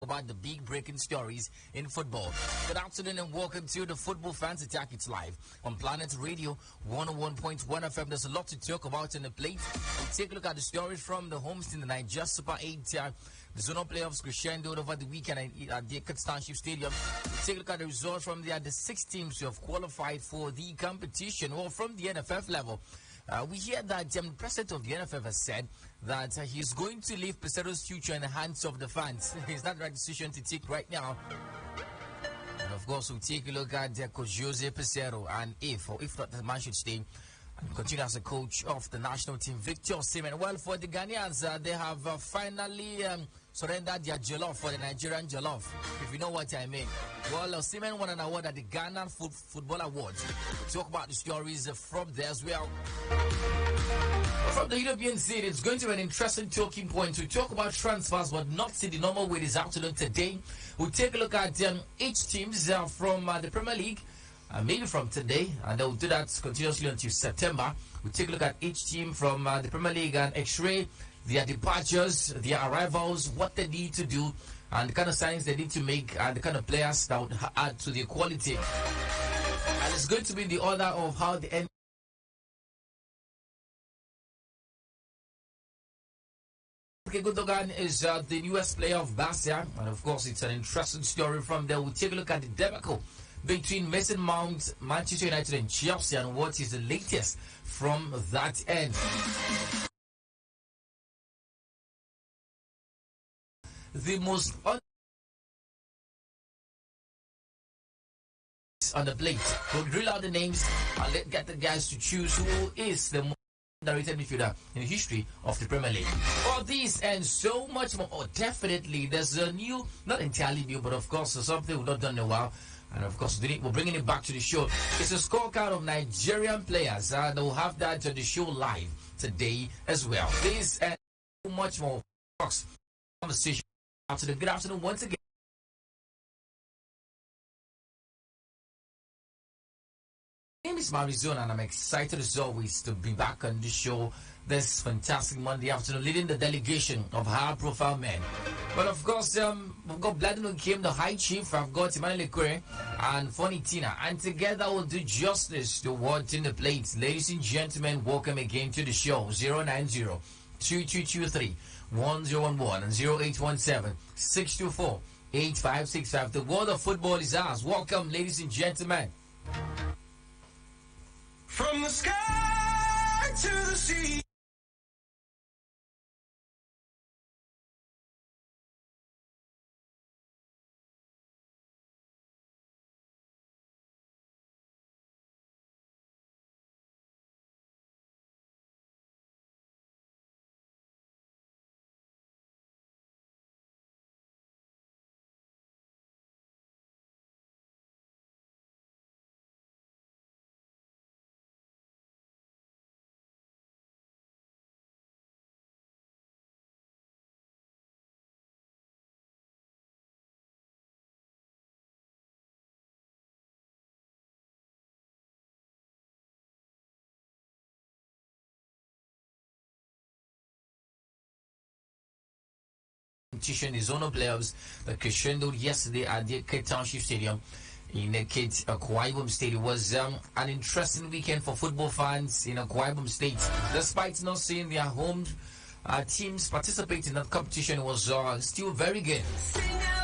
about the big breaking stories in football. Good afternoon and welcome to the Football Fans Attack. It's live on Planet Radio 101.1 FM. There's a lot to talk about in the plate. We'll take a look at the stories from the homes in the Niger Super 8. The zonal playoffs crescendo over the weekend at the Ekert Township Stadium. We'll take a look at the results from the 6 teams who have qualified for the competition. Well, from the NFF level, we hear that the president of the NFF has said that he's going to leave Pesero's future in the hands of the fans. Is that the right decision to take right now? And of course, we'll take a look at Coach Jose Pesero, and if not, the man should stay and continue as a coach of the national team. Victor Osimhen. Well, for the Ghanaians, they have finally surrendered their jollof for the Nigerian jollof, if you know what I mean. Well, Osimhen won an award at the Ghana Football Awards. We'll talk about the stories from there as well. From the European scene, it's going to be an interesting talking point. We talk about transfers, but not in the normal way this afternoon. Today, we'll take a look at each teams from the Premier League, maybe from today, and they'll do that continuously until September. We'll take a look at each team from the Premier League and X-ray their departures, their arrivals, what they need to do, and the kind of signings they need to make, and the kind of players that would add to the quality. And it's going to be in the order of how the end. Gundogan is the newest player of Barca, and of course it's an interesting story from there. We'll take a look at the debacle between Mason Mount, Manchester United and Chelsea, and what is the latest from that end. The most on the plate. We'll drill out the names and get the guys to choose who is the most underrated midfielder in the history of the Premier League. All these and so much more. Oh, definitely, there's a new, not entirely new, but of course something we've not done in a while. And of course, we're bringing it back to the show. It's a scorecard of Nigerian players. They'll have that on the show live today as well. This and so much more conversation. Good afternoon once again. My name is Marizona, and I'm excited as always to be back on the show this fantastic Monday afternoon, leading the delegation of high-profile men. But of course, we've got Bladino Kim, the High Chief. I've got Emmanuel Ekure and Fonny Tina, and together we'll do justice to what's in the plate. Ladies and gentlemen, welcome again to the show. 090-2223. 1011 and 0817-624-8565. The world of football is ours. Welcome, ladies and gentlemen. From the sky to the sea. The zonal playoffs that crescendoed yesterday at the Ekert Township Stadium in Ekert, Akwa Ibom State. It was an interesting weekend for football fans in Akwa Ibom State. Despite not seeing their home teams participate in that competition, was still very good.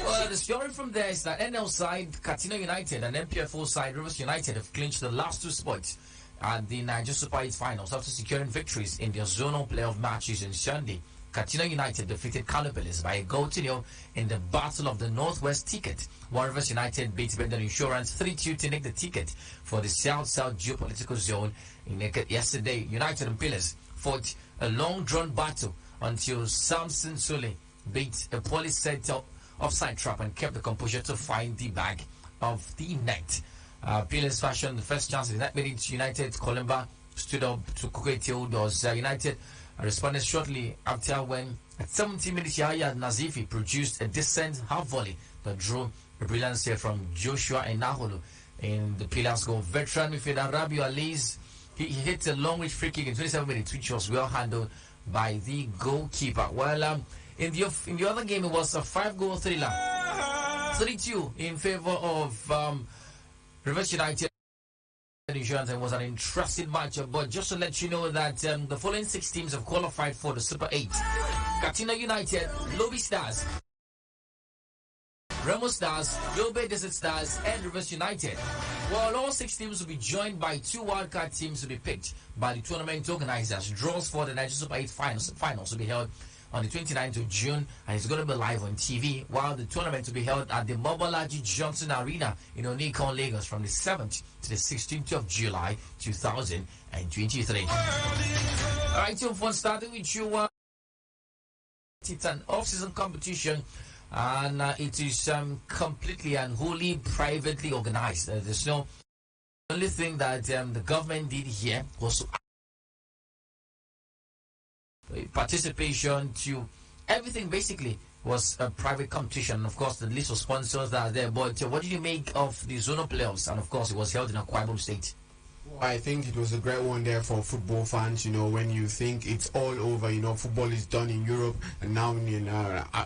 Well, the story from there is that NL side Katsina United and MPFO side Rivers United have clinched the last 2 spots at the Niger Super 8 finals after securing victories in their zonal playoff matches on Sunday. Katsina United defeated Canopilas by a goal to 0 in the Battle of the Northwest ticket, while Rivers United beat Bendel Insurance 3-2 to nick the ticket for the South-South geopolitical zone in yesterday. United and Pillars fought a long-drawn battle until Samson Sule beat a police set offside trap and kept the composure to find the back of the net. Pillars fashioned the first chance. That made it United. Columba stood up to Kukwait Theodores. United responded shortly after when at 17 minutes Yahya Nazifi produced a decent half volley that drew a brilliant save from Joshua Enaholo in the Pillars goal. Veteran midfielder Rabiu Aliz, he hit a long-range free kick in 27 minutes, which was well handled by the goalkeeper. Well, in the other game, it was a 5-goal thriller 3-2 in favor of Rivers United Insurance, and was an interesting match. But just to let you know that the following 6 teams have qualified for the Super 8. Katina United, Lobby Stars, Remo Stars, Yobe Desert Stars, and Rivers United. Well, all 6 teams will be joined by 2 wildcard teams to be picked by the tournament organizers. Draws for the Nigeria Super 8 finals will be held on the 29th of June, and it's going to be live on TV, while the tournament will be held at the Mobolaji Johnson Arena in Onikon, Lagos from the 7th to the 16th of July 2023. All right, so for starting with you, it's an off-season competition, and it is completely and wholly privately organized. There's no only thing that the government did here was participation to everything. Basically was a private competition. Of course, the list of sponsors that are there. But what did you make of the zonal playoffs? And of course, it was held in Akwa Ibom State. I think it was a great one there for football fans. You know, when you think it's all over, you know, football is done in Europe, and now in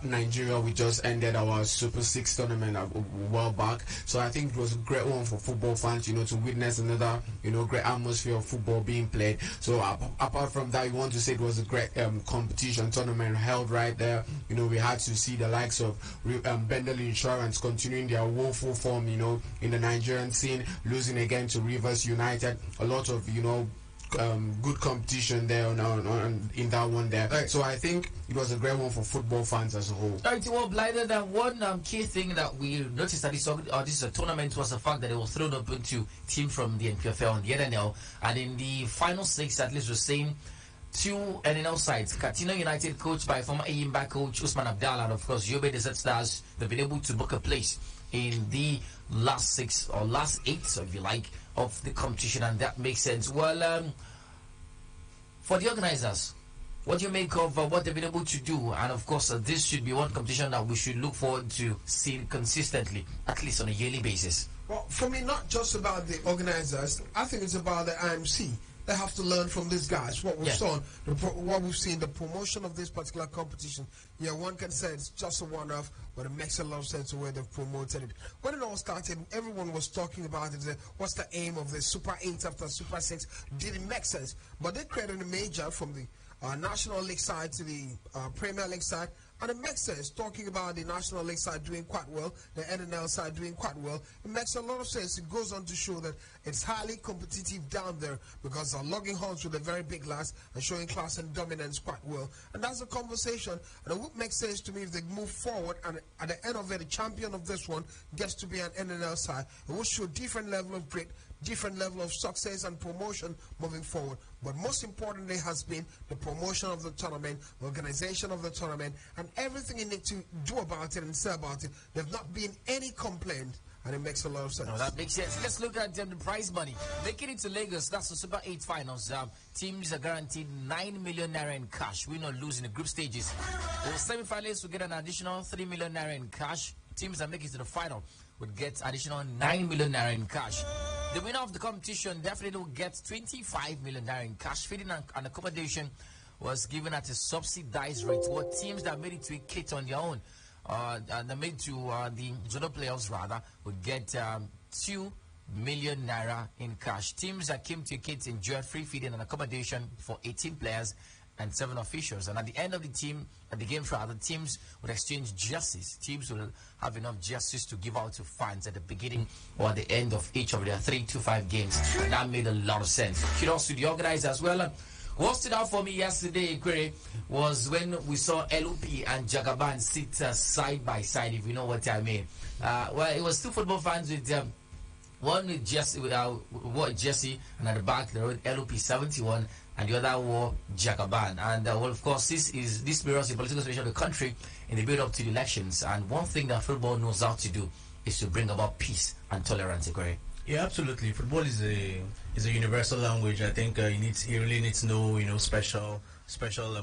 Nigeria, we just ended our Super 6 tournament a while back. So I think it was a great one for football fans, you know, to witness another, you know, great atmosphere of football being played. So apart from that, you want to say it was a great competition tournament held right there. You know, we had to see the likes of Bendel Insurance continuing their woeful form, you know, in the Nigerian scene, losing again to Rivers United. A lot of, you know, good competition there in that one there. Right. So I think it was a great one for football fans as a whole. All right, well, Blighter, that one key thing that we noticed that this is a tournament was the fact that it was thrown open to teams from the NPFL and the NNL, and in the final 6, at least we're saying 2 NNL sides. Katina United, coached by former Ayimba coach Usman Abdallah, and of course Yobe Desert Stars, they've been able to book a place in the last 6 or last 8, so if you like, of the competition, and that makes sense. Well, for the organizers, what do you make of what they've been able to do? And of course, this should be one competition that we should look forward to seeing consistently, at least on a yearly basis. Well, for me, not just about the organizers, I think it's about the IMC. They have to learn from these guys. What we've seen, the promotion of this particular competition. Yeah, one can say it's just a one-off, but it makes a lot of sense the way they've promoted it. When it all started, everyone was talking about it. What's the aim of the Super 8 after Super 6? Didn't make sense. But they created a major from the National League side to the Premier League side. And it makes sense, talking about the National League side doing quite well, the NNL side doing quite well. It makes a lot of sense. It goes on to show that it's highly competitive down there because they're logging horns with a very big lads and showing class and dominance quite well. And that's a conversation. And it would make sense to me if they move forward and at the end of it, the champion of this one gets to be an NNL side. It will show different level of grit, different level of success and promotion moving forward. But most importantly has been the promotion of the tournament, the organization of the tournament, and everything you need to do about it and say about it. There's not been any complaint, and it makes a lot of sense. No, that makes sense. Let's look at the prize money. Making it to Lagos, that's the Super 8 finals. Teams are guaranteed 9 million naira in cash. Win or lose in the group stages. The semi-finalists will get an additional 3 million naira in cash. Teams that make it to the final would get additional 9 million naira in cash. The winner of the competition definitely will get 25 million naira in cash. Feeding and accommodation was given at a subsidized rate. What teams that made it to a kit on their own, and they made to the zonal playoffs rather, would get 2 million naira in cash. Teams that came to a kit enjoyed free feeding and accommodation for 18 players and 7 officials. And at the end of the games rather, teams would exchange jerseys. Teams will have enough jerseys to give out to fans at the beginning or at the end of each of their 3 to 5 games. And that made a lot of sense. Kudos to the organizers as well. What stood out for me yesterday, Query, was when we saw LOP and Jagaban sit side by side, if you know what I mean. Well, it was 2 football fans with one with Jesse, and at the back they wrote LOP 71, and the other wore Jagaban. And well, of course, this mirrors the political situation of the country in the build up to the elections. And one thing that football knows how to do is to bring about peace and tolerance. Agree? Yeah, absolutely. Football is a universal language. I think you really need to know, you know, special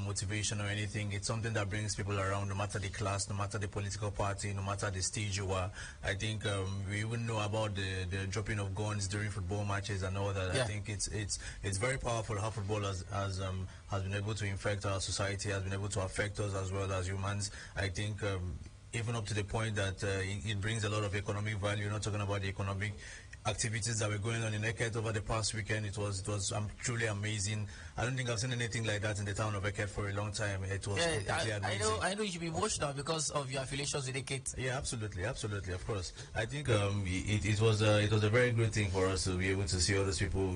motivation or anything. It's something that brings people around, no matter the class, no matter the political party, no matter the stage you are. I think we even know about the dropping of guns during football matches and all that. Yeah. I think it's very powerful how football has been able to infect our society, has been able to affect us as well as humans. I think even up to the point that it brings a lot of economic value. You're not talking about the economic activities that were going on in Eket over the past weekend. It was truly amazing. I don't think I've seen anything like that in the town of Eket for a long time. It was completely amazing. I know you should be emotional because of your affiliations with Eket. Yeah, absolutely, of course. I think it was a very great thing for us to be able to see all those people.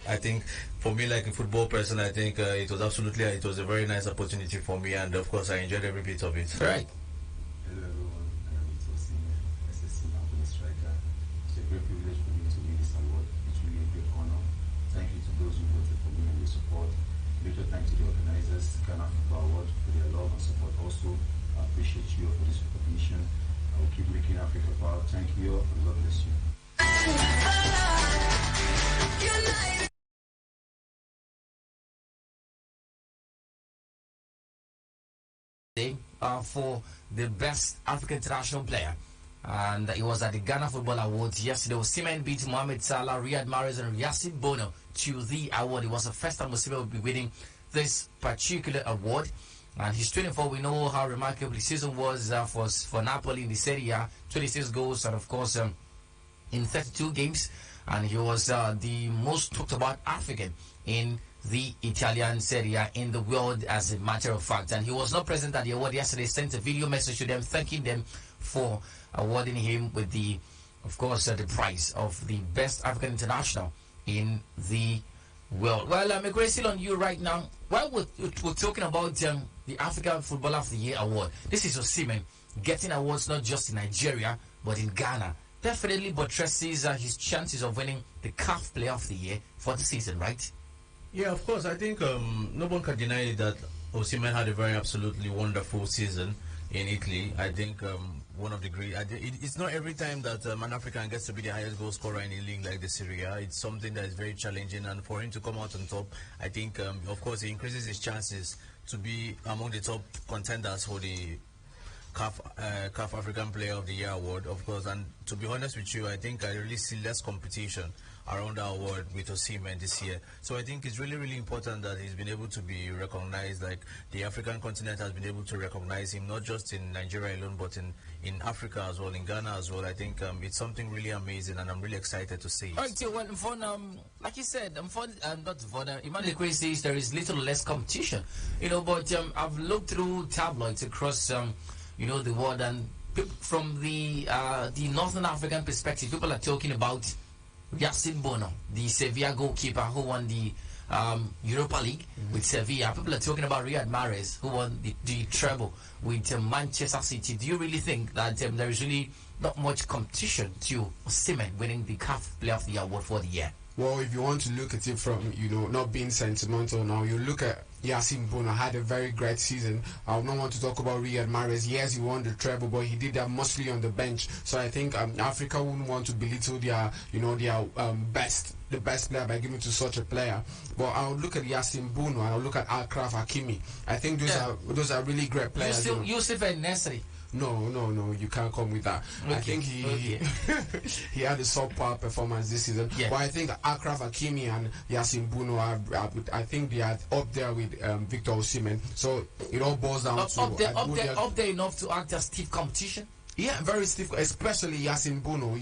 I think for me, like a football person, I think it was a very nice opportunity for me, and of course I enjoyed every bit of it. Right. Hello everyone, it's Osimhen, SSC Napoli striker. It's a great privilege for me to win this award. It's really a great honor. Thank you to those who voted for me and your support. Later, thank to the organizers, Ghana FIFA Award, for their love and support also. I appreciate you for this recognition. I will keep making Africa proud. Thank you all, and God bless you. For the best African international player, and it was at the Ghana Football Awards yesterday. Osimhen beat Mohamed Salah, Riyad Mahrez, and Yasin Bono to the award. It was the first time Osimhen would be winning this particular award, and he's 24. We know how remarkable the season was for Napoli in the Serie A. 26 goals, and of course in 32 games, and he was the most talked about African in the Italian Serie A in the world, as a matter of fact. And he was not present at the award yesterday. Sent a video message to them thanking them for awarding him with the, of course, the prize of the best African international in the world. Well, Megre, still on you right now. While we're talking about the African Footballer of the Year award, this is Osimhen getting awards not just in Nigeria but in Ghana. Definitely buttresses his chances of winning the CAF Player of the Year for the season, right? Yeah, of course. I think no one can deny that Osimhen had a very absolutely wonderful season in Italy. I think one of the great. It's not every time that an African gets to be the highest goal scorer in a league like the Serie A. It's something that is very challenging, and for him to come out on top, I think, of course, it increases his chances to be among the top contenders for the CAF African Player of the Year award, of course. And to be honest with you, I think I really see less competition around our award with Osimhen this year. So I think it's really, really important that he's been able to be recognized, like the African continent has been able to recognize him, not just in Nigeria alone, but in Africa as well, in Ghana as well. I think it's something really amazing, and I'm really excited to see it. All right, well, for, like you said, not for Emmanuel Quay says there is little less competition, but I've looked through tabloids across, the world, and from the Northern African perspective, people are talking about Yasin Bono, the Sevilla goalkeeper who won the Europa League with Sevilla. People are talking about Riyad Mahrez, who won the treble with Manchester City. Do you really think that there is really not much competition to Osimhen winning the CAF Player of the Year award for the year? Well, if you want to look at it from, not being sentimental now, you look at Yasin Bono had a very great season. I don't want to talk about Riyad Mahrez. Yes, he won the treble, but he did that mostly on the bench. So I think Africa wouldn't want to belittle their the best player by giving to such a player. But I'll look at Yasin Bono. I'll look at Achraf Hakimi. I think those are really great players. Yusuf El-Nesri. No, you can't come with that. Okay. I think he had a subpar performance this season. Yeah. But I think Achraf Hakimi and Yasin Bono I think they are up there with Victor Osimhen. So it all boils down to up there enough to act as stiff competition. Yeah, very stiff, especially Yasin Bono.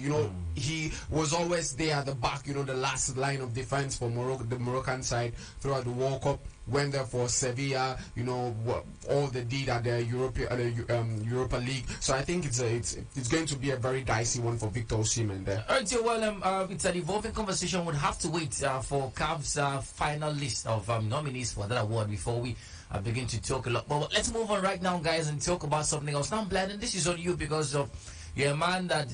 He was always there at the back, the last line of defense for the Moroccan side throughout the World Cup. Went there for Sevilla, all they did at the Europa League. So I think it's going to be a very dicey one for Victor Osimhen there. All right, well, it's an evolving conversation. We'll have to wait for CAF's final list of nominees for that award before we begin to talk a lot. But let's move on right now, guys, and talk about something else. Now, Bladden, this is on you because you're a man that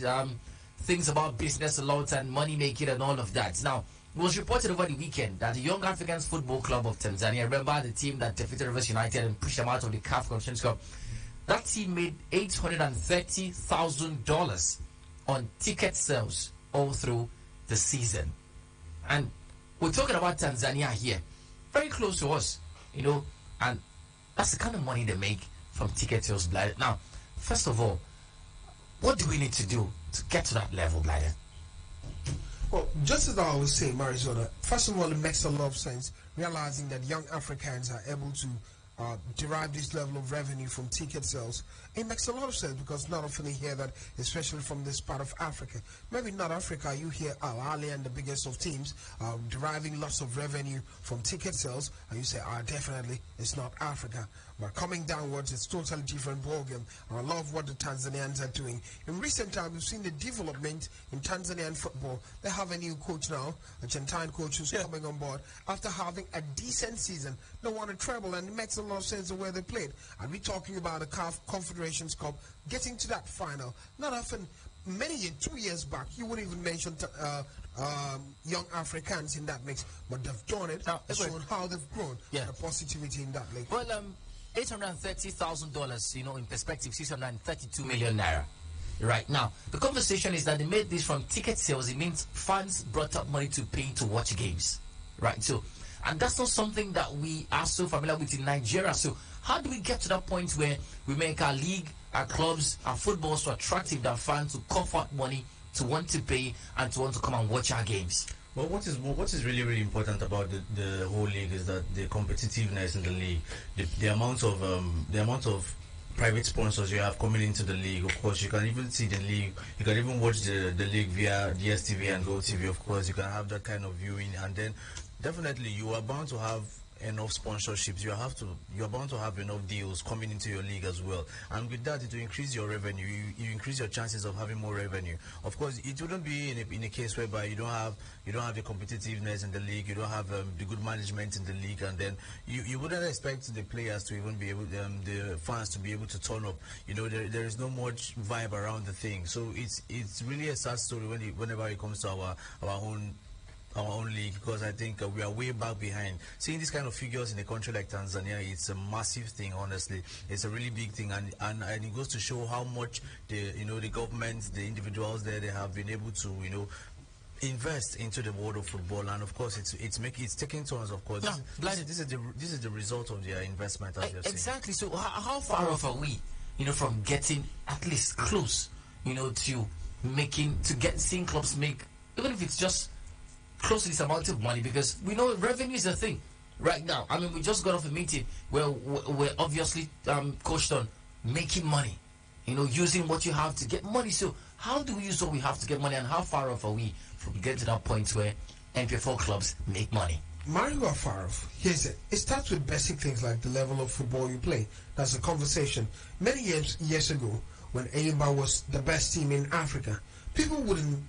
thinks about business a lot and money making and all of that. Now, it was reported over the weekend that the Young Africans Football Club of Tanzania, remember the team that defeated Rivers United and pushed them out of the CAF Confederations Cup, that team made $830,000 on ticket sales all through the season. And we're talking about Tanzania here, very close to us, and that's the kind of money they make from ticket sales, Blyden. Now, first of all, what do we need to do to get to that level, Blyden? Well, just as I was saying, Marizona, first of all, it makes a lot of sense realizing that young Africans are able to derive this level of revenue from ticket sales. It makes a lot of sense because not often you hear that, especially from this part of Africa. Maybe not Africa, you hear Al Ahly and the biggest of teams deriving lots of revenue from ticket sales, and you say, definitely it's not Africa. But coming downwards, it's totally different ballgame. I love what the Tanzanians are doing. In recent times, we've seen the development in Tanzanian football. They have a new coach now, a Argentine coach who's coming on board after having a decent season. They won a treble, and it makes a lot of sense the way they played. And we're talking about the CAF Confederations Cup, getting to that final. Not often, many years, 2 years back, you wouldn't even mention young Africans in that mix, but they've done it. Now, It's shown how they've grown, the positivity in that league. Well, $830,000, in perspective, 632 million naira. Right now, the conversation is that they made this from ticket sales. It means fans brought up money to pay to watch games, right? So, and that's not something that we are so familiar with in Nigeria. So, how do we get to that point where we make our league, our clubs, our football so attractive that fans to cough out money, to want to pay, and to want to come and watch our games? Well, what is really, really important about the whole league is that the competitiveness in the league, the amount of private sponsors you have coming into the league. Of course, you can even see the league. You can even watch the league via DSTV and GoTV. Of course, you can have that kind of viewing, and then definitely you are bound to have enough sponsorships. You are bound to have enough deals coming into your league as well, and with that it will increase your revenue. You increase your chances of having more revenue. Of course, it wouldn't be in a case whereby you don't have the competitiveness in the league, you don't have the good management in the league, and then you wouldn't expect the players to even be able, the fans to be able to turn up. There is no much vibe around the thing, so it's really a sad story whenever it comes to our own league, because I think we are way back behind. Seeing these kind of figures in a country like Tanzania, it's a massive thing. Honestly, it's a really big thing, and it goes to show how much the government, the individuals there, they have been able to invest into the world of football. And of course it's taking turns. Of course, this is the result of their investment, as you're saying. Exactly. So how far off are we from getting at least close to seeing clubs make, even if it's just close to this amount of money, because we know revenue is a thing right now. I mean, we just got off a meeting where we're obviously coached on making money, using what you have to get money. So how do we use what we have to get money, and how far off are we from getting to that point where NPFL clubs make money? Mario are far off. Here's it. It starts with basic things like the level of football you play. That's a conversation. Many years ago, when Ayimba was the best team in Africa, people wouldn't.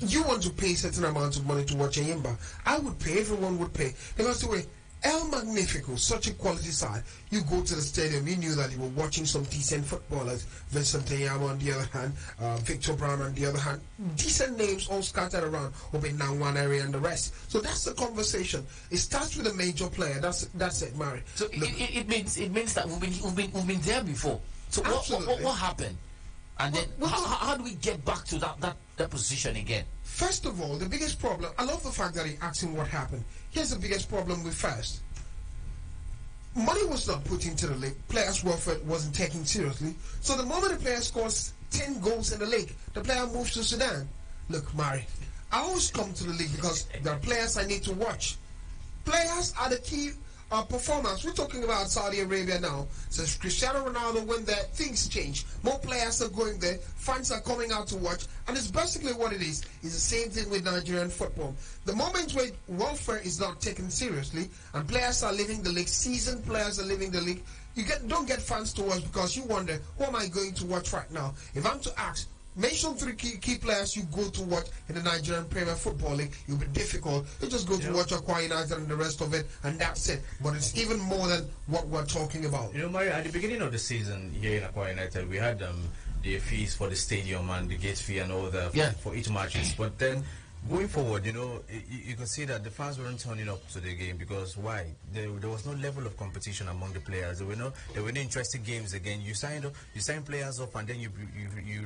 You want to pay certain amounts of money to watch Ayimba. I would pay. Everyone would pay. Because the way El Magnifico, such a quality side, you go to the stadium, you knew that you were watching some decent footballers. Vincent Ayama on the other hand, Victor Brown on the other hand. Decent names all scattered around over in now one area and the rest. So that's the conversation. It starts with a major player. That's it, Mary. So it means that we've been there before. So what happened? And then how do we get back to that position again? First of all, the biggest problem, I love the fact that he asked him what happened. Here's the biggest problem with first. Money was not put into the league. Players' welfare wasn't taken seriously. So the moment a player scores 10 goals in the league, the player moves to Sudan. Look, Mari, I always come to the league because there are players I need to watch. Players are the key performance. We're talking about Saudi Arabia now. Since Cristiano Ronaldo went there, things change. More players are going there. Fans are coming out to watch. And it's basically what it is. It's the same thing with Nigerian football. The moment where welfare is not taken seriously and players are leaving the league, seasoned players are leaving the league, don't get fans to watch because you wonder, who am I going to watch right now? If I'm to ask, mention 3 key players you go to watch in the Nigerian Premier Football League, it'll be difficult. You just go to watch Akwa United and the rest of it, and that's it. But it's even more than what we're talking about. Mario, at the beginning of the season here in Akwa United, we had the fees for the stadium and the gate fee and all that for each matches. But then going forward, you can see that the fans weren't turning up to the game because why? There was no level of competition among the players. There were no interesting games again. You sign players up, and then you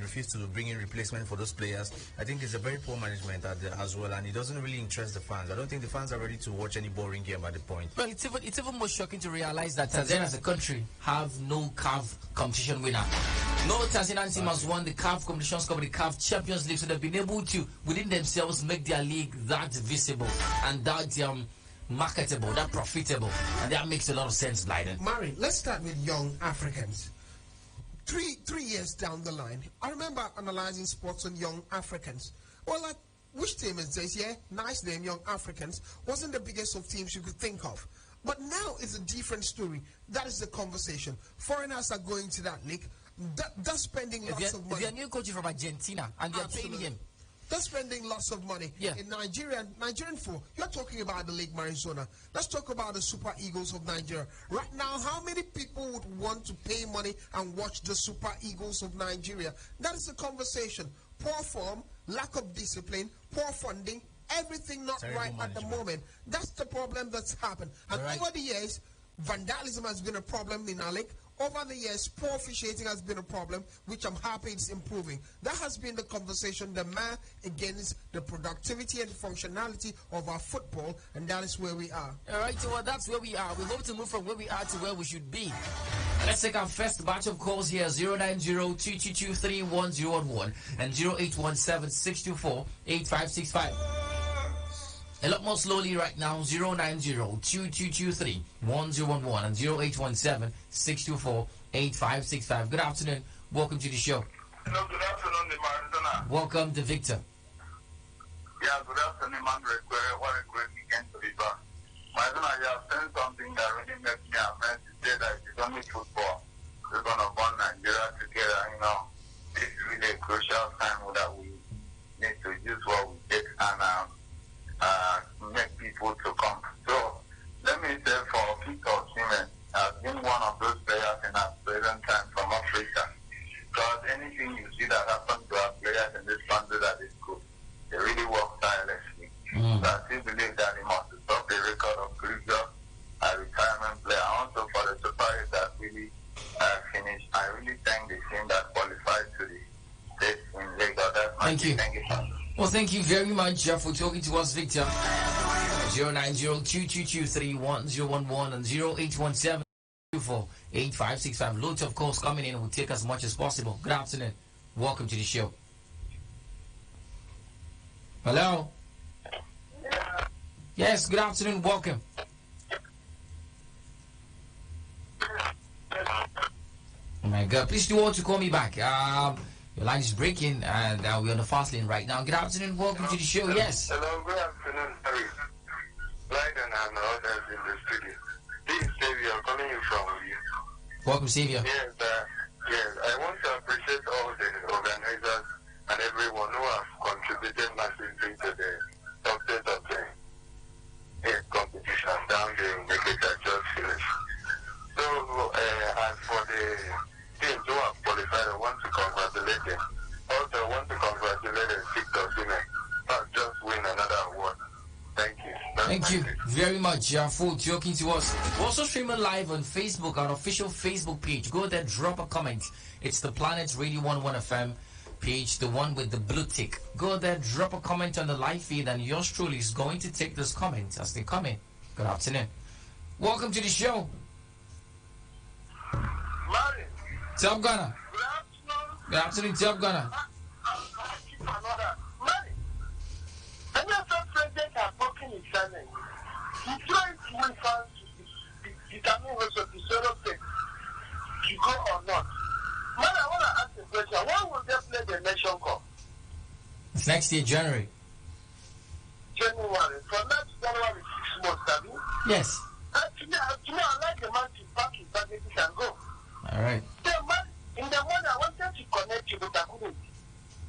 refuse to bring in replacement for those players. I think it's a very poor management as well, and it doesn't really interest the fans. I don't think the fans are ready to watch any boring game at the point. Well, it's even more shocking to realize that Tanzania as a country have no CAF competition winner. No Tanzanian team has won the CAF Competitions Cup, the CAF Champions League, so they've been able to, within themselves, make their league that visible and that marketable, that profitable, and that makes a lot of sense, Blyden. Mari, let's start with young Africans. Three years down the line, I remember analyzing sports on young Africans. Well, like, which team is this? Yeah, nice name, Young Africans. Wasn't the biggest of teams you could think of. But now it's a different story. That is the conversation. Foreigners are going to that league. They're spending lots of money. If you're a new coach from Argentina and they're paying him, they're spending lots of money. Yeah. In Nigerian football, you're talking about the League Arizona. Let's talk about the Super Eagles of Nigeria. Right now, how many people would want to pay money and watch the Super Eagles of Nigeria? That is the conversation. Poor form, lack of discipline, poor funding, everything not Terrible right at the management. moment. That's the problem that's happened. And All right. over the years, vandalism has been a problem in our league. Over the years, poor officiating has been a problem, which I'm happy it's improving. That has been the conversation, the man against the productivity and functionality of our football, and that is where we are. all right, so that's where we are. We hope to move from where we are to where we should be. Let's take our first batch of calls here, 090-222-3101 and 0817-624-8565. A lot more slowly right now, 090-2223-1011 and 0817-624-8565. Good afternoon. Welcome to the show. Hello, good afternoon, the Maradona. Welcome to Victor. Yeah, good afternoon, man. What a great weekend to be back. Maradona, you have said something that really makes me amazed to say that it's only football. We're going to bond Nigeria together, you know. This is really a crucial time that we need to use what we get and make people to come. So, let me say for Victor Osimhen, has been one of those players in our present time from Africa. Because anything you see that happens to our players in this country that is good, they really work tirelessly. So I still believe that he must stop the record of previous retirement player. Also for the Super Eight that really finished, I really thank the team that qualified to the state in Lagos. That's my Thank you. Thank you, sir. Well, thank you very much for talking to us, Victor. 090-222-3111 and 0817-24-8565. Loads of calls coming in. We'll take as much as possible. Good afternoon. Welcome to the show. Hello? Yes, good afternoon. Welcome. Oh my God. Please do want to call me back. Your line is breaking and we're on the fast lane right now. Good afternoon. Welcome to the show. Yes. Hello, good afternoon, Harry. Blyden and others in the studio. This is Xavier calling you from you. Welcome, Xavier. Yes, I want to appreciate all the organizers and everyone who have contributed massively to the success of the competition down there in the just finished. So, as for the teams who have qualified, I want to congratulate them. Also, I want to congratulate Victor Osimhen for just win another award. Thank you. Thank you very much for talking to us. We're also streaming live on Facebook, our official Facebook page. Go there, drop a comment. It's the Planet Radio 11 FM page, the one with the blue tick. Go there, drop a comment on the live feed, and yours truly is going to take those comments as they come in. Good afternoon. Welcome to the show. Larry, Top Gunner. good afternoon. Good afternoon, Top Gunner. NFL president has broken his silence. He's trying to win fans to determine whether the zero state to go or not. Man, I want to ask a question. When will they play the Nation Cup? It's next year, January. January. From that January 6 months, have you? Yes. Today, I like the man to pack his baggages and go. All right. In the morning, I wanted to connect you, but I couldn't.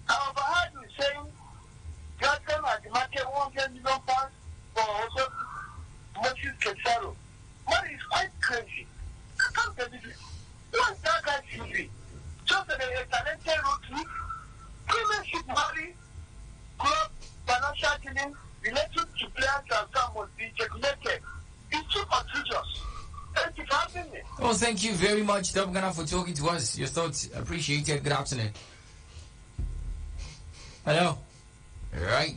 I overheard you saying Gladstone has demanded 100 million pounds for also Moses Kesaro. Man, it's quite crazy. I can't believe it. What's that guy TV? Just a talented rookie, premiership money, club, financial dealing, related to players and some must be regulated. It's too contagious. Thank you for having me. Well, thank you very much, Top Gunner, for talking to us. Your thoughts appreciated. Good afternoon. Hello. Right.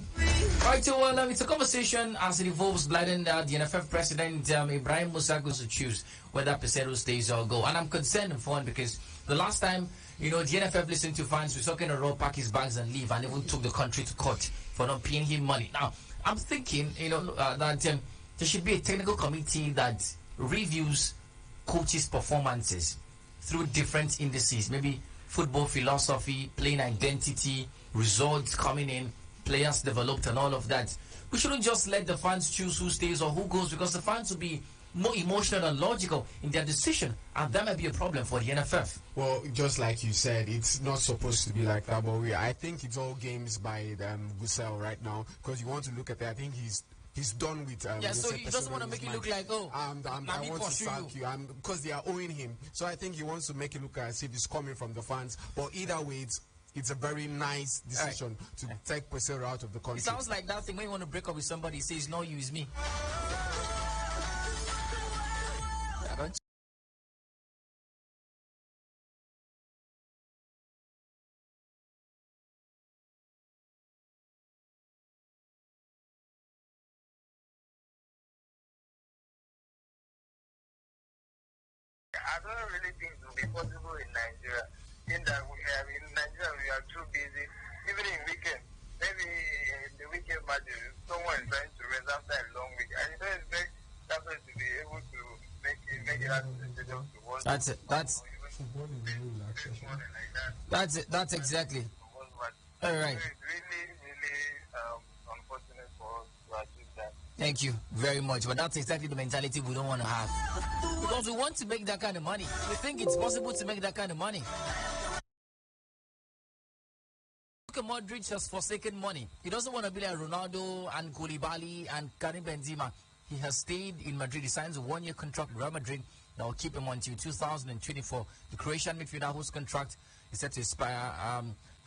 Right, so it's a conversation as it involves Blyden, the NFF president, Ibrahim Musa, goes to choose whether Pesero stays or go. And I'm concerned for one because the last time, the NFF listened to fans, we saw Kenoro pack his bags and leave and even took the country to court for not paying him money. Now, I'm thinking, that there should be a technical committee that reviews coaches' performances through different indices, maybe football philosophy, playing identity, results coming in, players developed, and all of that. We shouldn't just let the fans choose who stays or who goes, because the fans will be more emotional and logical in their decision, and that might be a problem for the NFF. Well, just like you said, it's not supposed to be like that, but I think it's all games by Gusel right now, because you want to look at that. I think he's done with. So he doesn't want to make it look like, I want to sack you, because they are owing him. So I think he wants to make it look as if it's coming from the fans. But either way, it's a very nice decision to take Pesero out of the country. It sounds like that thing when you want to break up with somebody, he says, no, you is me. I don't really think it will be possible in Nigeria. In Nigeria we are too busy. Even in weekend, maybe in the weekend matches, someone is trying to rest after a long week. And you don't expect that person to be able to make it out to the stadium to watch. That's it. That's exactly. All right. So it's really unfortunate for us to achieve that. Thank you very much. But that's exactly the mentality we don't want to have. Because we want to make that kind of money. We think it's possible to make that kind of money. Luka Modric has forsaken money. He doesn't want to be like Ronaldo and Koulibaly and Karim Benzema. He has stayed in Madrid. He signs a one-year contract with Real Madrid that will keep him until 2024. The Croatian midfielder whose contract is set to expire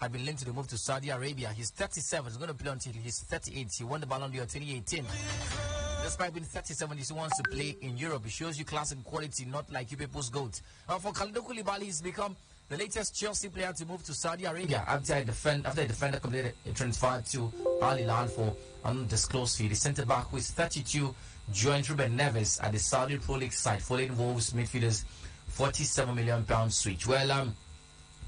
had been linked to the move to Saudi Arabia. He's 37. He's going to play until he's 38. He won the Ballon d'Or 2018. Despite being 37, he still wants to play in Europe. It shows you class and quality, not like you people's goat. For Kalidou Koulibaly, he's become the latest Chelsea player to move to Saudi Arabia after a defender completed a transfer to Al Hilal for undisclosed fee. The centre back, who is 32, joined Ruben Neves at the Saudi Pro League side, following Wolves midfielders' £47 million switch. Well,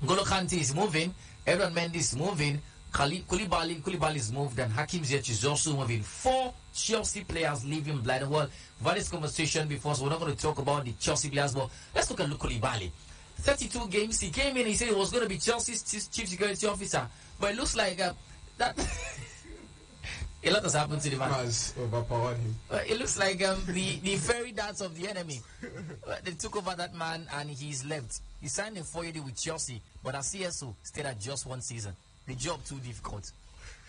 N'Golo Kante is moving, Edouard Mendy is moving, Koulibaly is moved, and Hakim Ziyech is also moving. 4 Chelsea players leaving Blind. Well, we've had this conversation before, so we're not going to talk about the Chelsea players, but let's look at Koulibaly. 32 games, he came in, he said he was going to be Chelsea's chief security officer, but it looks like that a lot has happened to the man. Has overpowered him. It looks like the fairy dance of the enemy. They took over that man and he's left. He signed a 4-year deal with Chelsea, but as CSO stayed at just 1 season. The job too difficult.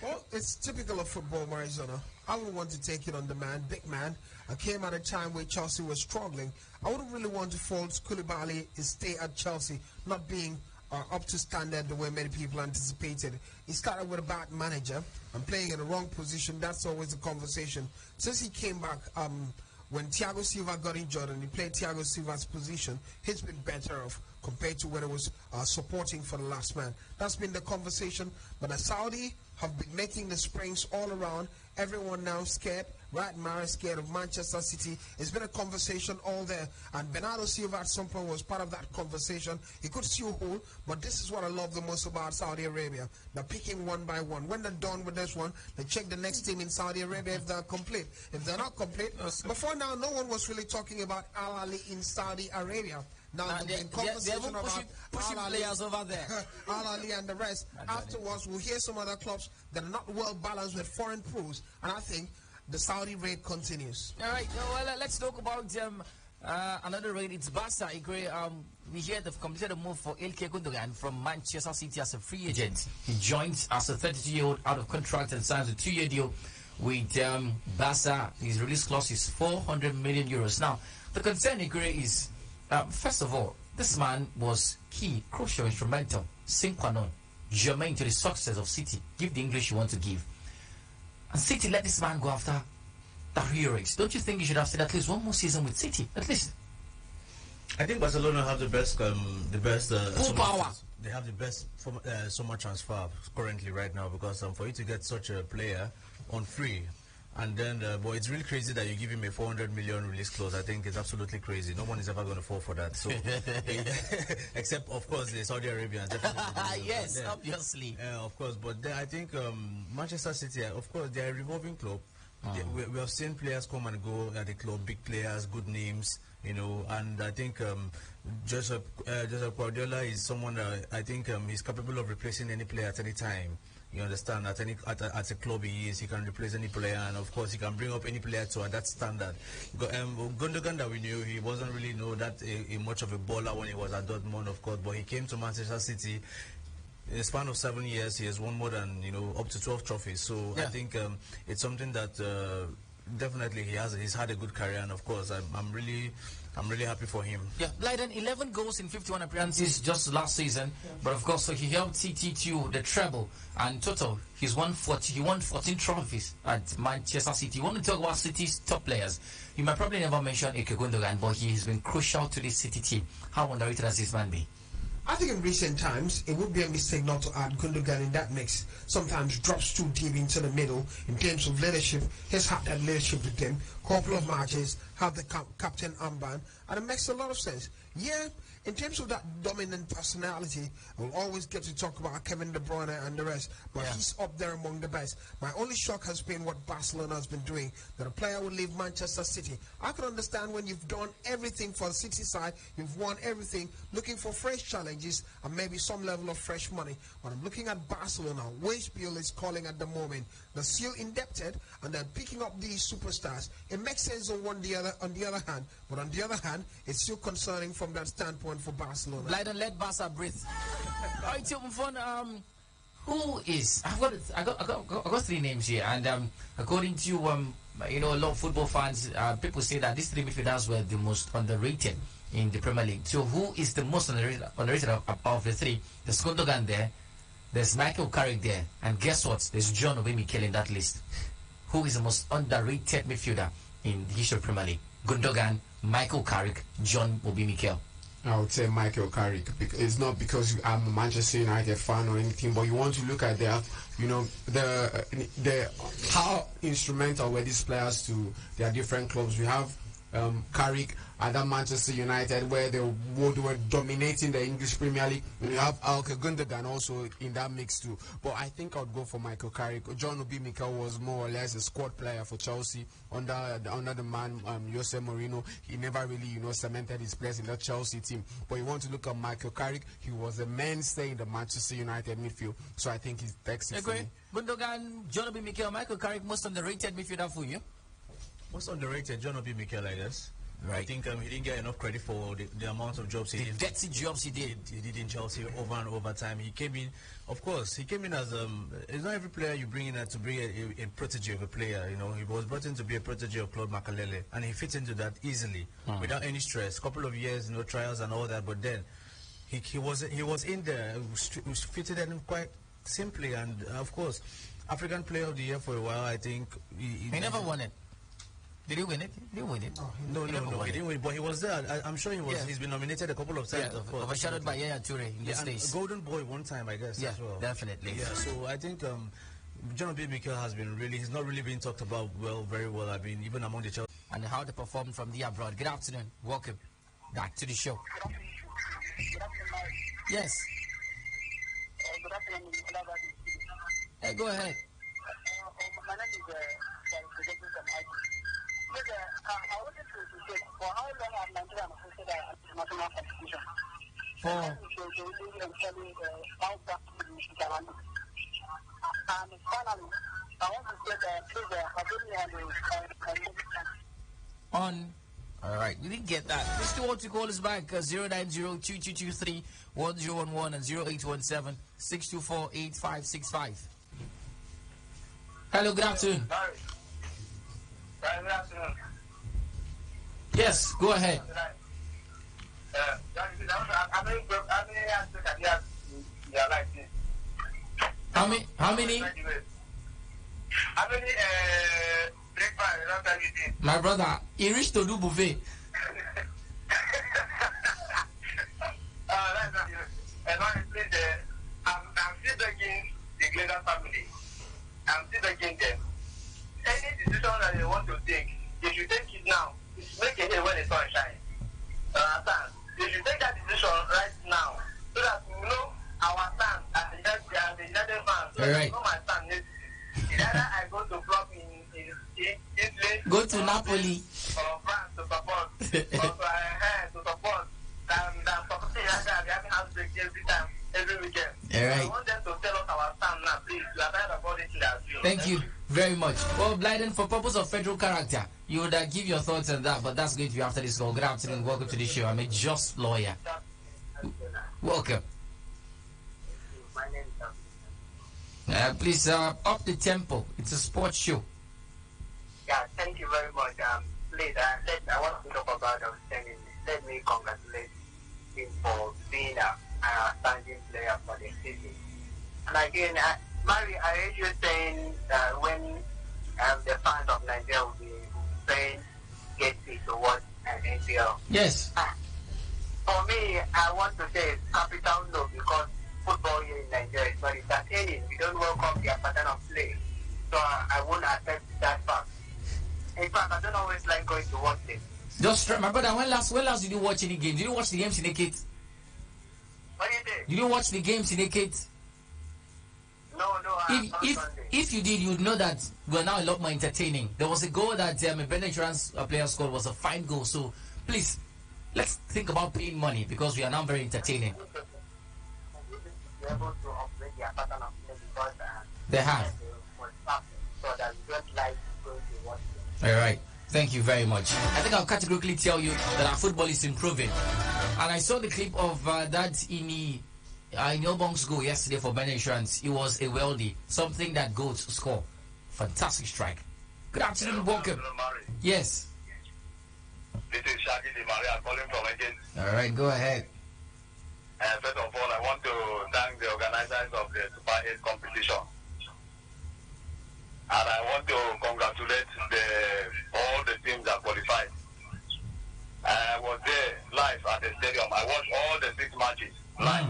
Well, it's typical of football, Marizona. I wouldn't want to take it on the man, big man. I came at a time where Chelsea was struggling. I wouldn't really want to fault Koulibaly his stay at Chelsea not being up to standard the way many people anticipated. He started with a bad manager and playing in the wrong position. That's always a conversation. Since he came back, when Thiago Silva got injured and he played Thiago Silva's position, he's been better off compared to when he was supporting for the last man. That's been the conversation. But the Saudi have been making the springs all around. Everyone now scared. Right, Mara scared of Manchester City. It's been a conversation all there. And Bernardo Silva at some point was part of that conversation. He could see a hole, but this is what I love the most about Saudi Arabia. They're picking one by one. When they're done with this one, they check the next team in Saudi Arabia if they're complete. If they're not complete, before now, no one was really talking about Al Ahly in Saudi Arabia. Now, they're pushing players over there. Al Ahly and the rest. Afterwards, we'll hear some other clubs that are not well balanced with foreign pros. And I think the Saudi raid continues. All right. Well, let's talk about another raid. It's Barca. We hear they've completed a move for Ilkay Gundogan from Manchester City as a free agent. He joins as a 32-year-old out of contract and signs a 2-year deal with Barca. His release clause is €400 million. Now, the concern, Igre, is first of all, this man was key, crucial, instrumental, sine qua non, germane to the success of City. Give the English you want to give. And City let this man go after that race. Don't you think you should have stayed at least one more season with City? At least. I think Barcelona have the best full power. They have the best summer transfer currently right now, because for you to get such a player on free, and then but it's really crazy that you give him a 400 million release clause. I think it's absolutely crazy. No one is ever going to fall for that. So, except of course the Saudi Arabians. Yes, obviously. Of course, but then I think Manchester City, of course, they are a revolving club. We have seen players come and go at the club, big players, good names, you know, and I think Joseph Guardiola is someone that I think he's capable of replacing any player at any time. You understand, at a club he can replace any player, and of course he can bring up any player to that standard. Gundogan, that we knew, he wasn't really that much of a baller when he was at Dortmund, of course, but he came to Manchester City. In the span of 7 years, he has won more than up to 12 trophies. So I think it's something that definitely he's had a good career, and of course I'm really happy for him. Yeah, Blyden, 11 goals in 51 appearances just last season, but of course, so he helped City to the treble, and total he won 14 trophies at Manchester City. You want to talk about City's top players? You might probably never mention Ilkay Gundogan, but he has been crucial to this City team. How underrated has this man been? I think in recent times, it would be a mistake not to add Gundogan in that mix. Sometimes drops too deep into the middle in terms of leadership. He's had that leadership with him. Couple of matches, have the captain armband, and it makes a lot of sense. Yeah, in terms of that dominant personality, we'll always get to talk about Kevin De Bruyne and the rest, but he's up there among the best. My only shock has been what Barcelona has been doing, that a player would leave Manchester City. I can understand when you've done everything for the City side, you've won everything, looking for fresh challenges and maybe some level of fresh money. But I'm looking at Barcelona, wage bill is calling at the moment. They're still indebted and they're picking up these superstars. It makes sense on the other hand, but on the other hand, it's still concerning from that standpoint for Barcelona. Blyden, let Barca breathe. All right, so who is? I got 3 names here, and according to a lot of football fans, people say that these 3 midfielders were the most underrated in the Premier League. So who is the most underrated of the 3? There's Gundogan there, there's Michael Carrick there, and guess what? There's John Obi Mikel in that list. Who is the most underrated midfielder in the history of Premier League? Gundogan, Michael Carrick, John Obi Mikel. I would say Michael Carrick. It's not because I'm a Manchester United fan or anything, but you want to look at the how instrumental were these players to their different clubs. We have Carrick at Manchester United, where they were dominating the English Premier League. We have Ilkay Gundogan also in that mix too. But I think I would go for Michael Carrick. John Obi Mikel was more or less a squad player for Chelsea under the man Jose Mourinho. He never really cemented his place in the Chelsea team. But you want to look at Michael Carrick, he was a mainstay in the Manchester United midfield. So I think he's takes it for me. Gundogan, John Obi Mikel, Michael Carrick, most underrated midfielder for you? Most underrated, John Obi Mikel, I guess. Right. I think he didn't get enough credit for the amount of jobs he did. The dirty jobs he did. He did in Chelsea over and over time. He came in, of course, he came in as it's not every player you bring in to be a protege of a player. He was brought in to be a protege of Claude Makelele, and he fits into that easily without any stress. Couple of years, trials and all that, but then he was in there, fitted in quite simply, and of course, African Player of the Year for a while. I think he never won it. Did he win it? He didn't win it. No, he didn't win. But he was there. I'm sure he was. Yeah. He's been nominated a couple of times. Yeah, overshadowed by Yaya Toure in the States. Golden Boy one time, I guess. Yeah, as well. Definitely. Yeah. So I think John Obi Mikel has been he's not really been talked about very well. I mean, even among the Chelsea. And how they performed from the abroad. Good afternoon. Welcome back to the show. Yes. Good afternoon. Hey, go ahead. My name is from IT. I wanted to say, for how long have Nigeria hosted an international competition? How back to Switzerland. And finally, I want to say that please, on. All right, you didn't get that. You still want to call us back 090-2223-1011 and 0817-624-8565. Hello, good afternoon. Good afternoon. Yes, go ahead. How many? How many breakfast you did? My brother, he reached to do buffet. That's not you. And honestly, I'm still begging the Gleason family. I'm still begging them. Any decision that they want to take, they should take it now. Make it when the sun shines. Understand? They should take that decision right now, so that we know our stand as the United fans. So right. I know my stand next. Either I go to club in Go to Napoli. Or France to support. Also, to support. And supporting Yanga, we having outbreak every weekend. All right. I want them to tell us our stand now, please. We are tired of all this they are doing. Thank you very much. Well, Blyden, for purpose of federal character, you would give your thoughts on that, but that's going to be after this call. Good afternoon. Welcome to the show. I'm a just lawyer. Welcome. My name is Please up the tempo. It's a sports show. Yeah, thank you very much. Please, I want to talk about outstanding. Let me congratulate him for being an outstanding player for the season. And again, Mary, I heard you saying that when the fans of Nigeria will be paying get to watch an NPL. Yes. For me, I want to say capital no, because football here in Nigeria is not entertaining. We don't welcome their pattern of play. So I won't accept that fact. In fact, I don't always like going to watch it. Just my brother, when last did you watch any games? Did you watch the games in the kit? What do you think? Did you watch the games in the kit? No, If you did, you'd know that we're now a lot more entertaining. There was a goal that a Benetran's player scored, was a fine goal. So please, let's think about paying money because we are now very entertaining. Be able to upgrade their pattern of play because They have. so that we don't like going to watch it. All right. Thank you very much. I think I'll categorically tell you that our football is improving. And I saw the clip of that Ini Obong's goal yesterday for Ben Insurance. It was a weldy, something that goats score. Fantastic strike. Good afternoon, welcome. Yes. This is Shaggy Di Maria calling from Agent. All right, go ahead. First of all, I want to thank the organizers of the Super 8 competition. And I want to congratulate all the teams that qualified. I was there live at the stadium. I watched all the 6 matches live.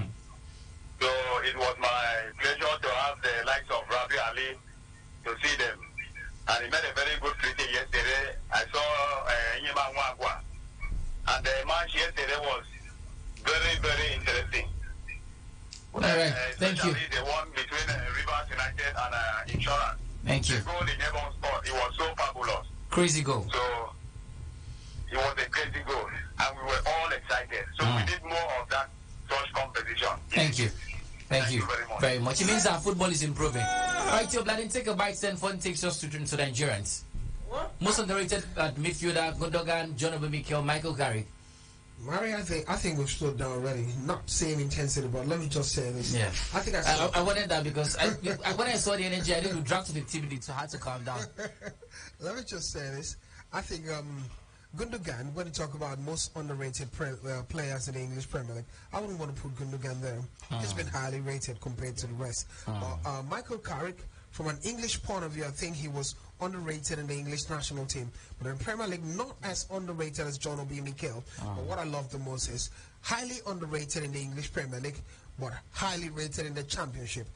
So it was my pleasure to have the likes of Rabi Ali to see them. And he made a very good critic yesterday. I saw Nyima Mwagwa. And the match yesterday was very, very interesting. All right, thank you. The one between Rivers United and Insurance. Thank you. The goal in Ebon Sport, it was so fabulous. Crazy goal. So it was a crazy goal. And we were all excited. So we need more of that such competition. Thank you. Thank you very much. It means our football is improving. All right, your Bladin, take a bite. Then fun takes us to the Nigerians. Most underrated midfielder Gundogan, John Obi Mikel, Michael Carrick. Mary, I think we've slowed down already. Not same intensity, but let me just say this. Yeah. I think I wanted that because when I saw the energy, I didn't drop to the activity, so I had to calm down. Let me just say this. I think Gundogan, when you talk about most underrated players in the English Premier League, I wouldn't want to put Gundogan there. He's been highly rated compared to the rest. Michael Carrick, from an English point of view, I think he was underrated in the English national team. But in Premier League, not as underrated as John Obi Mikel. But what I love the most is highly underrated in the English Premier League, but highly rated in the Championship.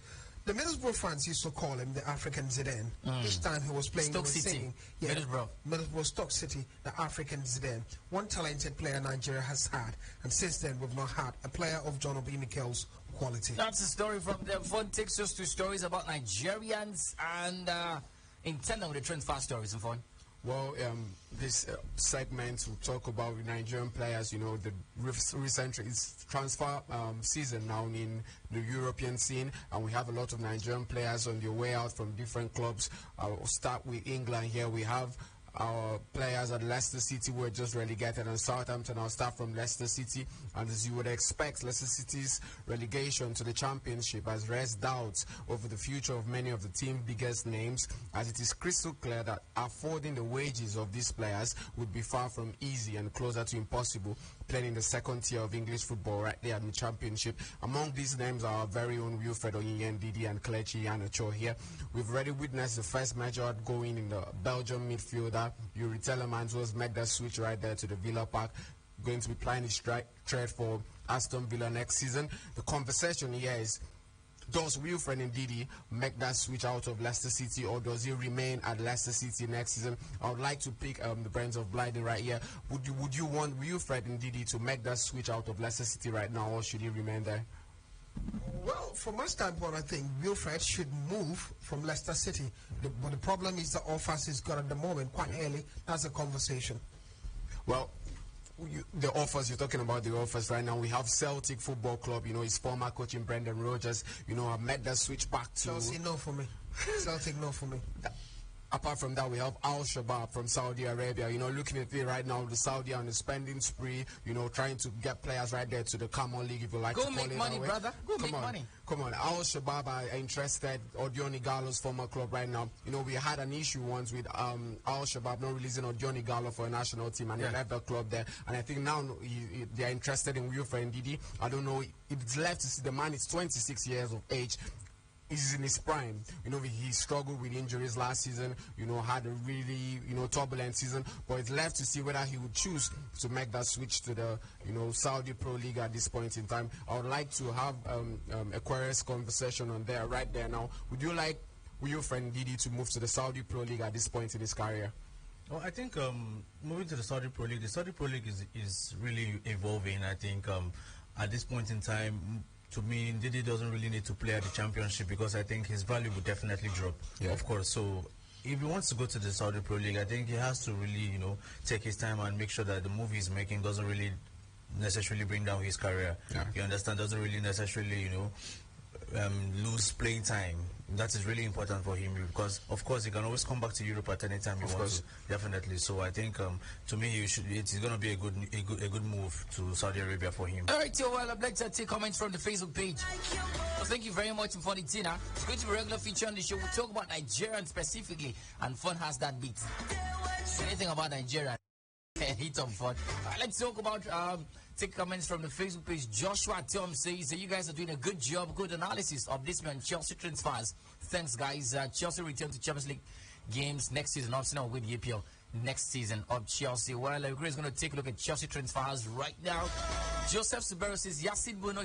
The Middlesbrough fans used to call him the African Zidane. Each time he was playing, Stoke he was City. singing. Middlesbrough, Stoke City, the African Zidane. One talented player Nigeria has had, and since then we've not had a player of John Obi Mikel's quality. That's a story from them. Fun takes us to stories about Nigerians and in tandem with the transfer stories and fun. Well, this segment will talk about Nigerian players. You know, the recent transfer season now in the European scene, and we have a lot of Nigerian players on their way out from different clubs. I'll start with England here. We have our players at Leicester City were just relegated, and Southampton. I'll start from Leicester City, and as you would expect, Leicester City's relegation to the Championship has raised doubts over the future of many of the team's biggest names, as it is crystal clear that affording the wages of these players would be far from easy and closer to impossible, playing in the second tier of English football right there in the Championship. Among these names are our very own Wilfred Onyeyen Ndidi and Kelechi Iheanacho here. We've already witnessed the first major outgoing in the Belgian midfielder Yuri Telemans, who has made that switch right there to the Villa Park, going to be playing his trade for Aston Villa next season. The conversation here is, does Wilfred Ndidi make that switch out of Leicester City, or does he remain at Leicester City next season? I would like to pick the brains of Blyden right here. Would you want Wilfred Ndidi to make that switch out of Leicester City right now, or should he remain there? Well, from my standpoint, I think Wilfred should move from Leicester City. But the problem is the offers he's got at the moment quite early. That's a conversation. Well, the offers, you're talking about the offers right now. We have Celtic Football Club, his former coach in Brendan Rodgers. I've made that switch back to Chelsea, no for me. Celtic, no for me. Apart from that, we have Al Shabaab from Saudi Arabia. Looking at it right now, the Saudi on the spending spree, trying to get players right there to the Camel League, if you like Go to call it make money, that way. brother. Go Come make on. money. Come on, Al Shabaab are interested, Odioni Gallo's former club right now. We had an issue once with Al Shabaab not releasing Odioni Gallo for a national team, and he left the club there. And I think now they are interested in Wilfred Ndidi. I don't know, it's left to see. The man is 26 years of age. He's in his prime. He struggled with injuries last season, had a really, turbulent season. But it's left to see whether he would choose to make that switch to the, Saudi Pro League at this point in time. I would like to have a Aquarius conversation on there right there now. Would you like Wilfred Ndidi to move to the Saudi Pro League at this point in his career? Well, I think moving to the Saudi Pro League is really evolving. I think at this point in time, to me, Ndidi doesn't really need to play at the championship because I think his value would definitely drop, of course. So if he wants to go to the Saudi Pro League, I think he has to really, take his time and make sure that the move he's making doesn't really necessarily bring down his career. You understand? Doesn't really necessarily, lose playing time. That is really important for him because, of course, he can always come back to Europe at any time he wants to. Definitely. So I think, to me, it's going to be a good move to Saudi Arabia for him. All right, so well, I'd like to take comments from the Facebook page. So thank you very much for the dinner. It's going to be a regular feature on the show. We'll talk about Nigeria specifically, and Fun has that beat. Anything about Nigeria? Hit on Fun. Let's talk about take comments from the Facebook page. Joshua Tom says that you guys are doing a good job, good analysis of this man Chelsea transfers. Thanks, guys. Chelsea return to Champions League games next season. Arsenal with the EPL next season of Chelsea. Well, Grace is going to take a look at Chelsea transfers right now. Joseph Subaru says Yasin Bono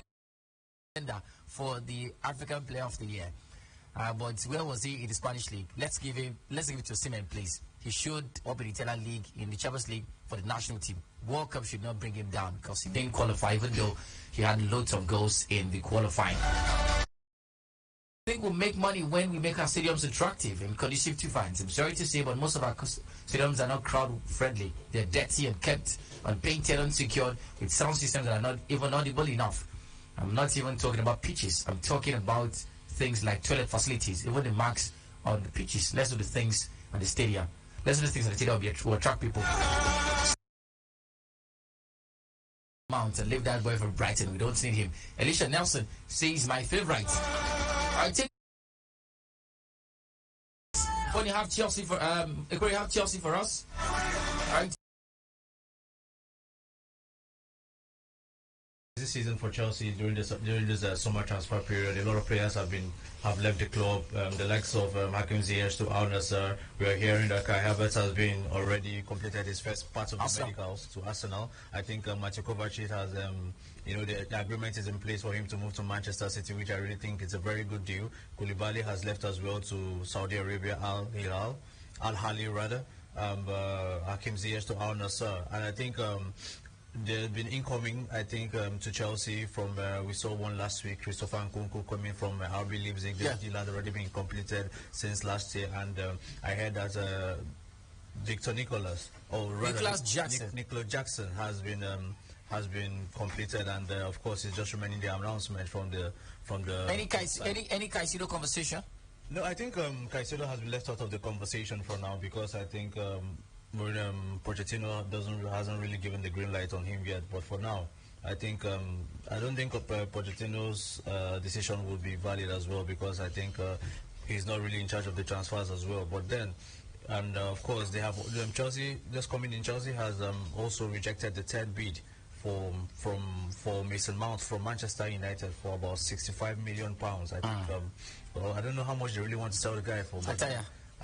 for the African Player of the Year. But where was he in the Spanish League? Let's give it to Semen, please. He should up in the Italian League, in the Champions League for the national team. World Cup should not bring him down because he didn't qualify, even though he had loads of goals in the qualifying. I think we'll make money when we make our stadiums attractive and conducive to fans. I'm sorry to say, but most of our stadiums are not crowd friendly. They're dirty and kept unpainted, unsecured, with sound systems that are not even audible enough. I'm not even talking about pitches. I'm talking about things like toilet facilities, even the marks on the pitches. Let's do the things on the stadium. Let's do the things on the stadium will attract people. Mount and leave that boy from Brighton. We don't need him. Alicia Nelson says my favorite. I take when you have Chelsea for you have Chelsea for us. This season for Chelsea during this summer transfer period, a lot of players have left the club. The likes of Hakim Ziyech to Al Nassr. We are hearing that Kai Havertz has been already completed his first part of the medicals to Arsenal. I think Matej Kovacic has, the agreement is in place for him to move to Manchester City, which I really think is a very good deal. Koulibaly has left as well to Saudi Arabia, Al Ahly rather. Hakim Ziyech to Al Nassr, and I think. They've been incoming, I think, to Chelsea from, we saw one last week, Christopher Nkunku coming from RB Leipzig. The deal had already been completed since last year, and I heard that Victor Nicholas Jackson has been completed, and of course it's just remaining the announcement from the any Caicedo conversation. No, I think Caicedo has been left out of the conversation for now because I think Pochettino hasn't really given the green light on him yet. But for now, I think I don't think Pochettino's decision will be valid as well because I think he's not really in charge of the transfers as well. But then, and of course, they have Chelsea just coming in. Chelsea has also rejected the third bid for Mason Mount from Manchester United for about £65 million. I think. Well, I don't know how much they really want to sell the guy for. But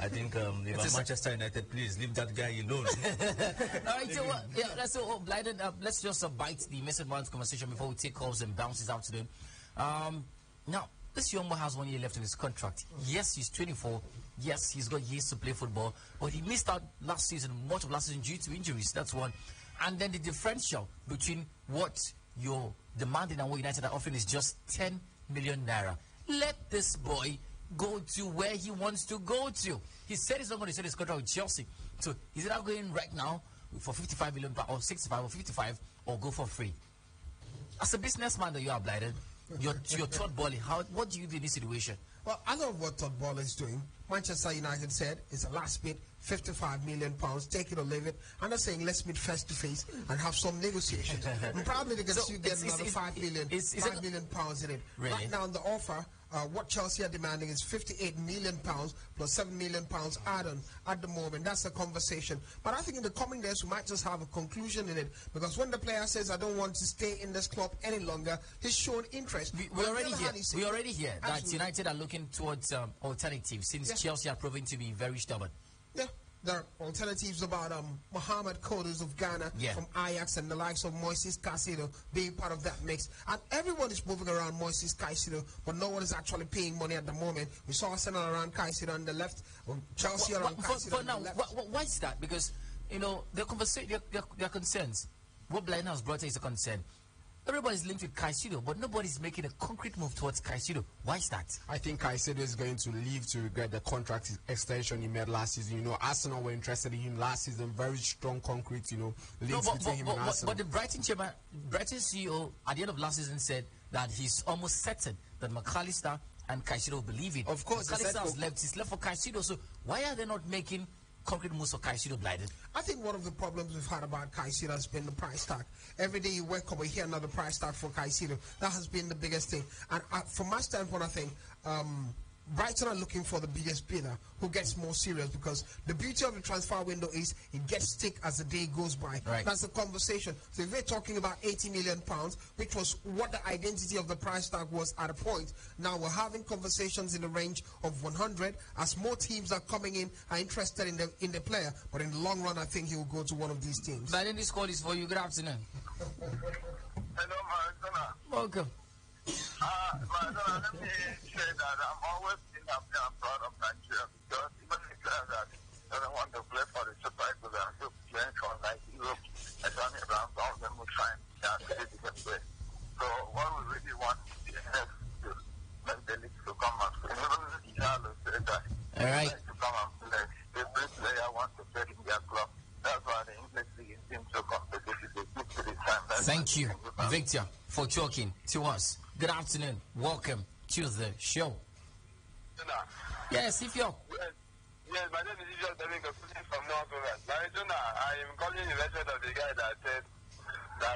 I think if I'm Manchester United, please leave that guy alone. All right, so let's just bite the Mason Mount conversation before we take calls and bounces out today. Now, this young man has 1 year left in his contract. Yes, he's 24. Yes, he's got years to play football, but he missed out much of last season due to injuries. That's one. And then the differential between what you're demanding and what United are offering is just 10 million naira. Let this boy go to where he wants to go to. He said he's not going to set his contract with Chelsea. So he's not going right now for 55 million or 65 or 55 or go for free. As a businessman that you are blighted, your Todd Boehly, what do you do in this situation? Well, I love what Todd Boehly is doing. Manchester United said it's a last bid, £55 million, take it or leave it. I'm not saying let's meet face to face and have some negotiations. And probably they can still get another £5 million pounds in it. Really? Right now, the offer, what Chelsea are demanding is £58 million plus £7 million add-on at the moment. That's a conversation. But I think in the coming days, we might just have a conclusion in it. Because when the player says, I don't want to stay in this club any longer, he's shown interest. We already hear that Absolutely. United are looking towards alternatives since Chelsea are proving to be very stubborn. Yeah, there are alternatives about Mohamed Kudus of Ghana from Ajax and the likes of Moises Caicedo being part of that mix. And everyone is moving around Moises Caicedo, but no one is actually paying money at the moment. We saw Arsenal around Caicedo on the left, Chelsea around Caicedo on the left. Why is that? Because, you know, their concerns. What Blind has brought is a concern. Everybody's linked with Caicedo, but nobody's making a concrete move towards Caicedo. Why is that? I think Caicedo is going to leave to regret the contract extension he made last season. You know, Arsenal were interested in him last season. Very strong, concrete, you know, links between him and Arsenal. But the Brighton CEO at the end of last season said that he's almost certain that McAllister and Caicedo will believe it. Of course, McAllister has left. He's left for Caicedo. So why are they not making concrete moves for Caicedo, Blighted? I think one of the problems we've had about Caicedo has been the price tag. Every day you wake up, we hear another price tag for Caicedo. That has been the biggest thing. And from my standpoint, I think Brighton are looking for the biggest bidder who gets more serious, because the beauty of the transfer window is it gets thick as the day goes by. Right. That's the conversation. So if we're talking about £80 million, which was what the identity of the price tag was at a point, now we're having conversations in the range of 100 as more teams are coming in, are interested in the player. But in the long run, I think he will go to one of these teams. Blighted, this call is for you. Good afternoon. Hello, Maradona. Welcome. Maradona, let me say that I'm always been happy and proud of Nigeria, because even the player that doesn't want to play for the Super Eagles and still playing for like Europe and running around, some of them will try and play the same way. So what we really want is the NF to make the league to come and play. Even the Charles said that All right. to come and play. Every player wants to play in their club. That's why the English league seems so competitive. They keep to the time. Thank you, Victor, for talking to us. Good afternoon. Welcome to the show. Yes, if you're... Yes, my name is Ijo David from Northwest. Maradona, I am calling in respect of the guy that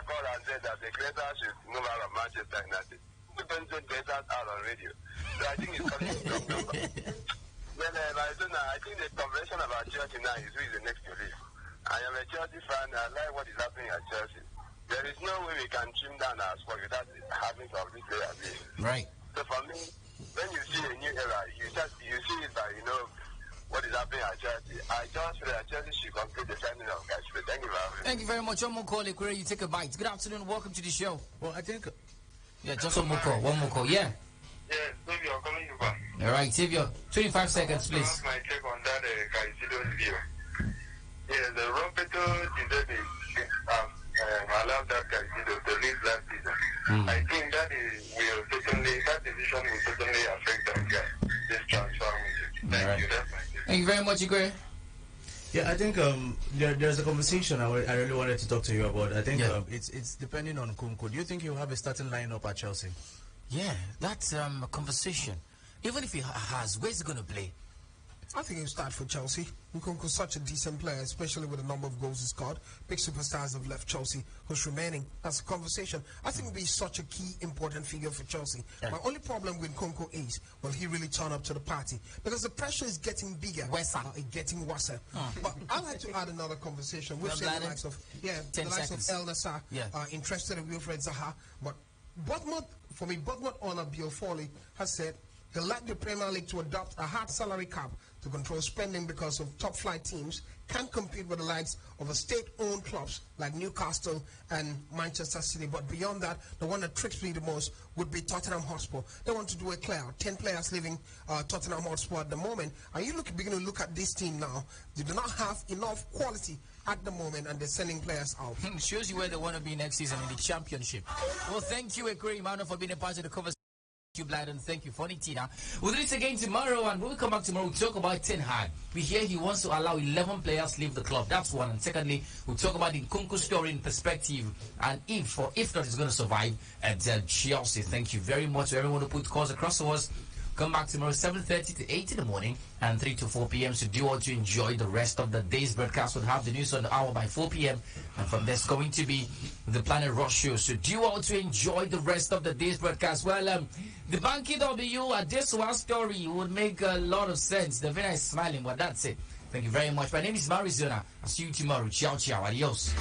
called and said that the creator should move out of Manchester United. Who don't say creators out on radio? So I think it's calling the wrong number. Then, Maradona, I think the conversation about Chelsea now is who is the next to this. I am a Chelsea fan. I like what is happening at Chelsea. There is no way we can trim down our sport without having some of these players leave. Right. So for me, when you see a new era, you see it by, you know, what is happening at Chelsea. I just feel that Chelsea should complete the signing of guys. Thank you very much. Thank you very much. One more call, Ekure. You take a bite. Good afternoon. Welcome to the show. Well, I think... Yeah, just one more call. One more call. Yeah. Yes, maybe I'm calling you back. All right, Xavier. 25 seconds, please. That's my take on that Caicedo video. Yeah, the Roberto deserves allow that Caicedo to leave last season. I think that decision will totally affect that guy, this transfer window. Thank you. That's my take. Thank you very much, Ekure. Yeah, I think there's a conversation I really wanted to talk to you about. I think it's depending on Nkunku. Do you think he'll have a starting lineup at Chelsea? Yeah, that's a conversation. Even if he has, where's he going to play? I think he'll start for Chelsea. Nkunku is such a decent player, especially with the number of goals he scored. Big superstars have left Chelsea. Who's remaining? That's a conversation. I think he'll be such a key, important figure for Chelsea. Yeah. My only problem with Nkunku is, will he really turn up to the party? Because the pressure is getting bigger. Worse. It's getting worse. But I'd like to add another conversation. We've seen the likes of, the likes of El Nassr interested in Wilfred Zaha. But Bournemouth owner Bill Foley has said he'd like the Premier League to adopt a hard salary cap to control spending, because of top-flight teams can't compete with the likes of a state-owned clubs like Newcastle and Manchester City. But beyond that, the one that tricks me the most would be Tottenham Hotspur. They want to do a clear 10 players leaving Tottenham Hotspur at the moment. And you begin to look at this team now. They do not have enough quality at the moment, and they're sending players out. Shows you where they want to be next season in the championship. Well, thank you, Ekure Emmanuel, for being a part of the conversation. Thank you, Blyden. Thank you, Funny Tina. We'll do this again tomorrow, and when we come back tomorrow, we'll talk about Ten Hag. We hear he wants to allow 11 players leave the club. That's one. And secondly, we'll talk about the Nkunku story in perspective, and if not, he's going to survive at Chelsea. Thank you very much to everyone who put calls across to us. Come back tomorrow, 7:30 to 8 in the morning and 3 to 4 p.m. So do want to enjoy the rest of the day's broadcast. We'll have the news on the hour by 4 p.m. And from there's going to be the Planet Rush show. So do want to enjoy the rest of the day's broadcast. Well, the Banky W at this one story would make a lot of sense. The Vena is smiling, but that's it. Thank you very much. My name is Marizona. I'll see you tomorrow. Ciao, ciao. Adios.